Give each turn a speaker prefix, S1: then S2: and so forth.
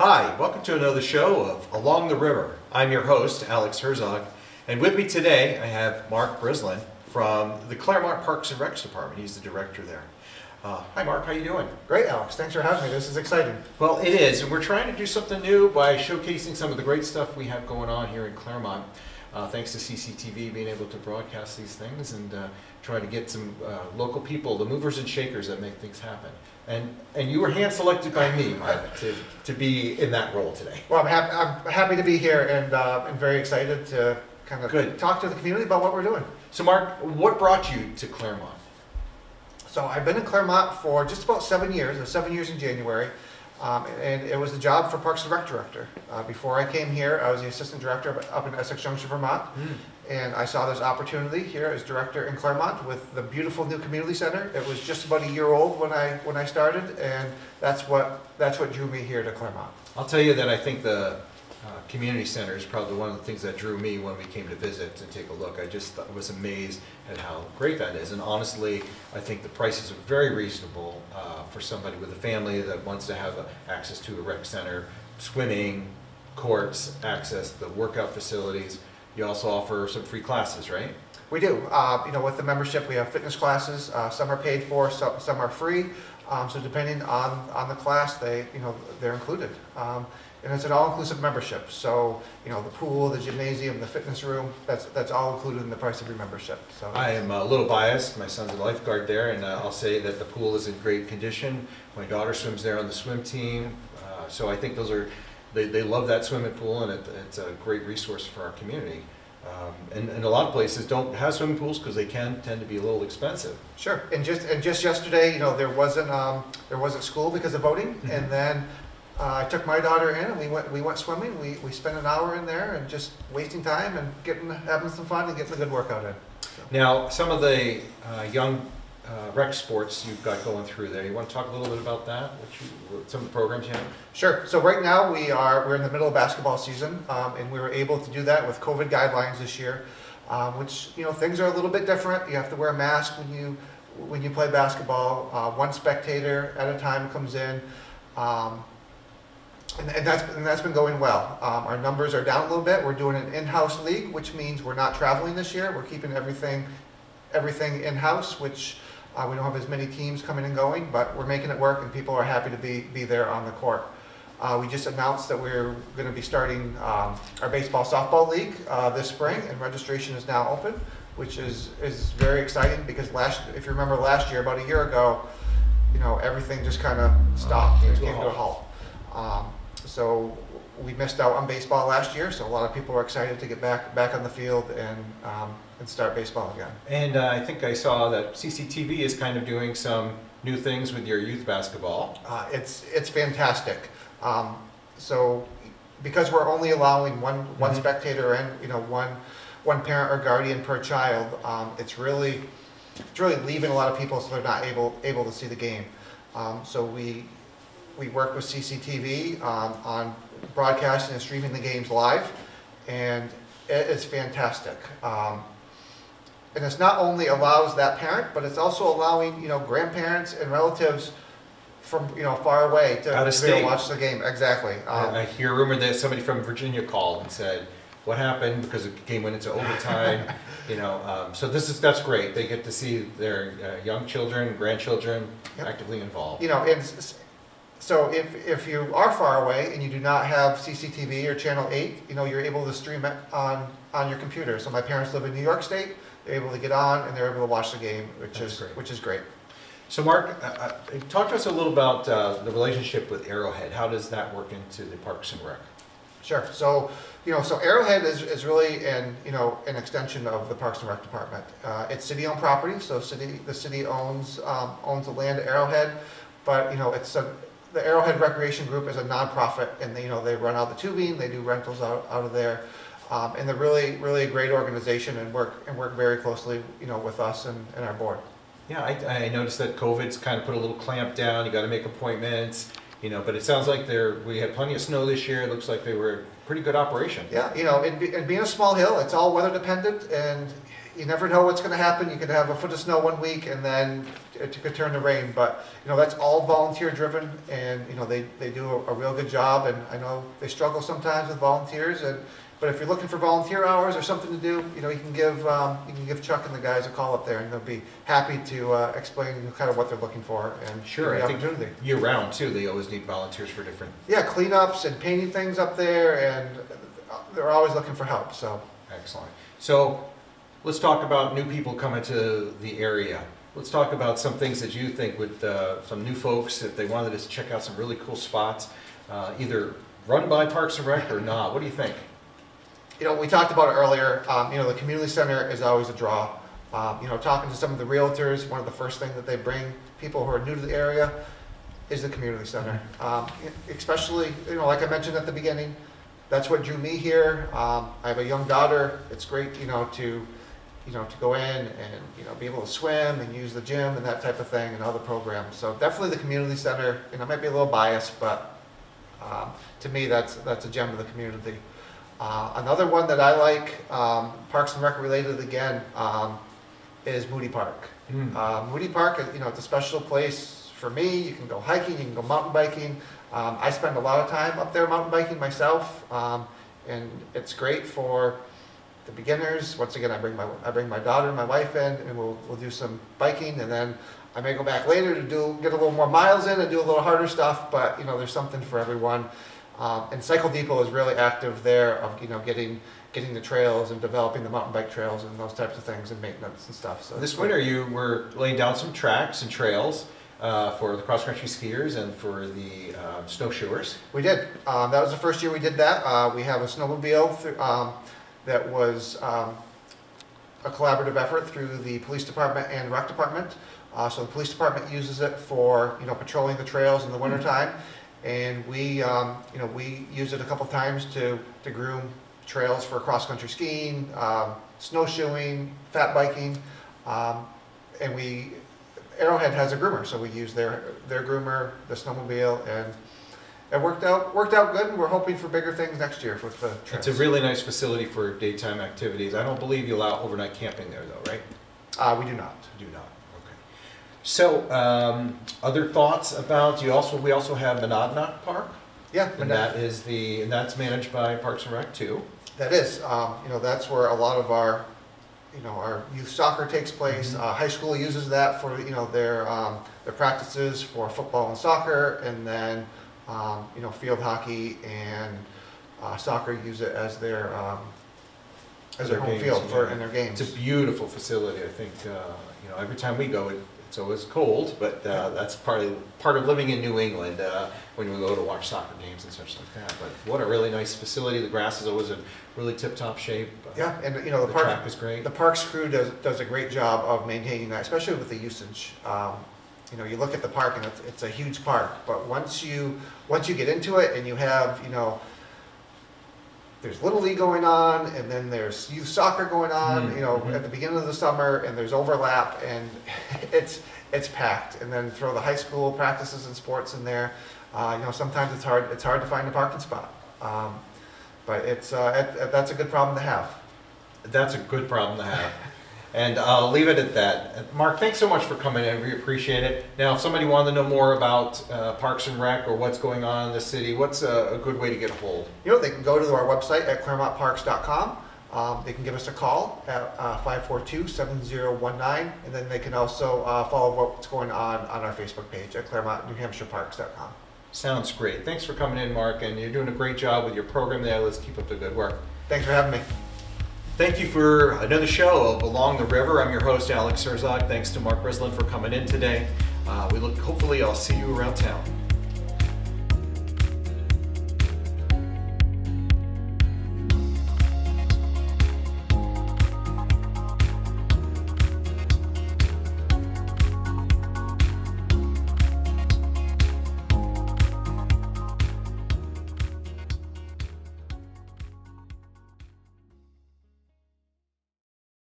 S1: Hi, welcome to another show of Along the River. I'm your host, Alex Herzog, and with me today I have Mark Brislin from the Claremont Parks and Recs Department. He's the director there. Hi Mark, how you doing?
S2: Great, Alex. Thanks for having me. This is exciting.
S1: Well, it is, and we're trying to do something new by showcasing some of the great stuff we have going on here in Claremont. Thanks to CCTV being able to broadcast these things and try to get some local people, the movers and shakers that make things happen. And you were hand-selected by me, Mark, to be in that role today.
S2: Well, I'm happy to be here and very excited to kind of talk to the community about what we're doing.
S1: So Mark, what brought you to Claremont?
S2: So I've been in Claremont for just about 7 years, 7 years in January, and it was the job for Parks and Rec Director. Before I came here, I was the Assistant Director up in Essex Junction, Vermont, and I saw this opportunity here as Director in Claremont with the beautiful new community center. It was just about a year old when I started, and that's what drew me here to Claremont.
S1: I'll tell you that I think the community center is probably one of the things that drew me when we came to visit and take a look. I just was amazed at how great that is, and honestly, I think the prices are very reasonable for somebody with a family that wants to have access to a rec center, swimming, courts, access the workout facilities. You also offer some free classes, right?
S2: We do. With the membership, we have fitness classes. Some are paid for, some are free. So depending on the class, they're included. And it's an all-inclusive membership. So, the pool, the gymnasium, the fitness room, that's all included in the price of your membership. So
S1: I am a little biased. My son's a lifeguard there, and I'll say that the pool is in great condition. My daughter swims there on the swim team. So I think they love that swimming pool, and it's a great resource for our community. And a lot of places don't have swimming pools because they tend to be a little expensive.
S2: Sure. And just yesterday, there wasn't school because of voting, and then I took my daughter in and we went swimming. We spent an hour in there and just wasting time and having some fun and getting a good workout in. So.
S1: Now, some of the young rec sports you've got going through there. You want to talk a little bit about that? Some of the programs you have?
S2: Sure. So right now we're in the middle of basketball season, and we were able to do that with COVID guidelines this year, which things are a little bit different. You have to wear a mask when you play basketball. One spectator at a time comes in. And that's been going well. Our numbers are down a little bit. We're doing an in-house league, which means we're not traveling this year. We're keeping everything in-house, which we don't have as many teams coming and going, but we're making it work, and people are happy to be there on the court. We just announced that we're going to be starting our baseball softball league this spring, and registration is now open, which is very exciting because if you remember last year, about a year ago, everything just kind of stopped and came to a halt. So we missed out on baseball last year, so a lot of people are excited to get back on the field and start baseball again. And
S1: I think I saw that CCTV is kind of doing some new things with your youth basketball.
S2: It's fantastic. So because we're only allowing one spectator and one parent or guardian per child, it's really leaving a lot of people so they're not able to see the game. So we work with CCTV on broadcasting and streaming the games live, and it is fantastic. And it's not only allows that parent, but it's also allowing grandparents and relatives from far away to be able to watch the game. Exactly.
S1: I hear a rumor that somebody from Virginia called and said, "What happened?" Because the game went into overtime. So that's great. They get to see their young children, grandchildren actively involved.
S2: So if you are far away and you do not have CCTV or Channel 8, you're able to stream it on your computer. So my parents live in New York State. They're able to get on and they're able to watch the game, which is great.
S1: So Mark, talk to us a little about the relationship with Arrowhead. How does that work into the Parks and Rec?
S2: Sure. So Arrowhead is really an extension of the Parks and Rec department. It's city-owned property, so the city owns the land at Arrowhead, but the Arrowhead Recreation Group is a nonprofit, and they run out the tubing, they do rentals out of there, and they're really a great organization and work very closely with us and our board.
S1: Yeah, I noticed that COVID's kind of put a little clamp down. You got to make appointments, but it sounds like we had plenty of snow this year. It looks like they were a pretty good operation.
S2: Yeah, and being a small hill, it's all weather dependent, and you never know what's going to happen. You could have a foot of snow one week and then it could turn to rain. But, that's all volunteer driven, and, they do a real good job. And I know they struggle sometimes with volunteers, but if you're looking for volunteer hours or something to do, you can give Chuck and the guys a call up there, and they'll be happy to explain kind of what they're looking for and
S1: Sure,
S2: the
S1: I think
S2: opportunity.
S1: year round too, they always need volunteers for different.
S2: Yeah, cleanups and painting things up there, and they're always looking for help. So
S1: Excellent. So let's talk about new people coming to the area. Let's talk about some things that you think with some new folks, if they wanted to check out some really cool spots, either run by Parks and Rec or not. What do you think?
S2: We talked about it earlier. The community center is always a draw. Talking to some of the realtors, one of the first things that they bring people who are new to the area is the community center. Especially, like I mentioned at the beginning, that's what drew me here. I have a young daughter. It's great, to go in and, be able to swim and use the gym and that type of thing and other programs. So definitely the community center. I might be a little biased, but to me, that's a gem of the community. Another one that I like, Parks and Rec related again, is Moody Park. Moody Park, it's a special place for me. You can go hiking, you can go mountain biking. I spend a lot of time up there mountain biking myself, and it's great for the beginners. Once again, I bring my daughter and my wife in, and we'll do some biking, and then I may go back later to get a little more miles in and do a little harder stuff. But there's something for everyone. And Cycle Depot is really active there of getting the trails and developing the mountain bike trails and those types of things and maintenance and stuff. So
S1: this winter you were laying down some tracks and trails for the cross-country skiers and for the snowshoers.
S2: We did. That was the first year we did that. We have a snowmobile that was a collaborative effort through the police department and rec department. So the police department uses it for patrolling the trails in the wintertime. And we use it a couple times to groom trails for cross-country skiing, snowshoeing, fat biking, and Arrowhead has a groomer, so we use their groomer, the snowmobile, and it worked out good. And we're hoping for bigger things next year with the trails.
S1: It's a really nice facility for daytime activities. I don't believe you allow overnight camping there, though, right?
S2: We do not.
S1: Do not. So, other thoughts about we also have Monadnock Park.
S2: Yeah,
S1: and that's managed by Parks and Rec too.
S2: That is, that's where a lot of our youth soccer takes place. High school uses that for their practices for football and soccer, and then field hockey and soccer use it as their home
S1: games,
S2: field in their games.
S1: It's a beautiful facility. I think every time we go, it's always cold, but that's part of living in New England when we go to watch soccer games and such like that. But what a really nice facility. The grass is always in really tip-top shape.
S2: Yeah, and
S1: the track is great.
S2: The parks crew does a great job of maintaining that, especially with the usage. You look at the park and it's a huge park, but once you get into it and you have there's Little League going on, and then there's youth soccer going on, at the beginning of the summer, and there's overlap, and it's packed. And then throw the high school practices and sports in there. Sometimes it's hard to find a parking spot. But that's a good problem to have.
S1: That's a good problem to have. And I'll leave it at that. Mark, thanks so much for coming in. We appreciate it. Now, if somebody wanted to know more about Parks and Rec or what's going on in the city, what's a good way to get a hold?
S2: They can go to our website at ClaremontParks.com. They can give us a call at 542-7019, and then they can also follow what's going on our Facebook page at ClaremontNewHampshireParks.com.
S1: Sounds great. Thanks for coming in, Mark, and you're doing a great job with your program there. Let's keep up the good work.
S2: Thanks for having me.
S1: Thank you for another show of Along the River. I'm your host, Alex Herzog. Thanks to Mark Brislin for coming in today. Hopefully I'll see you around town.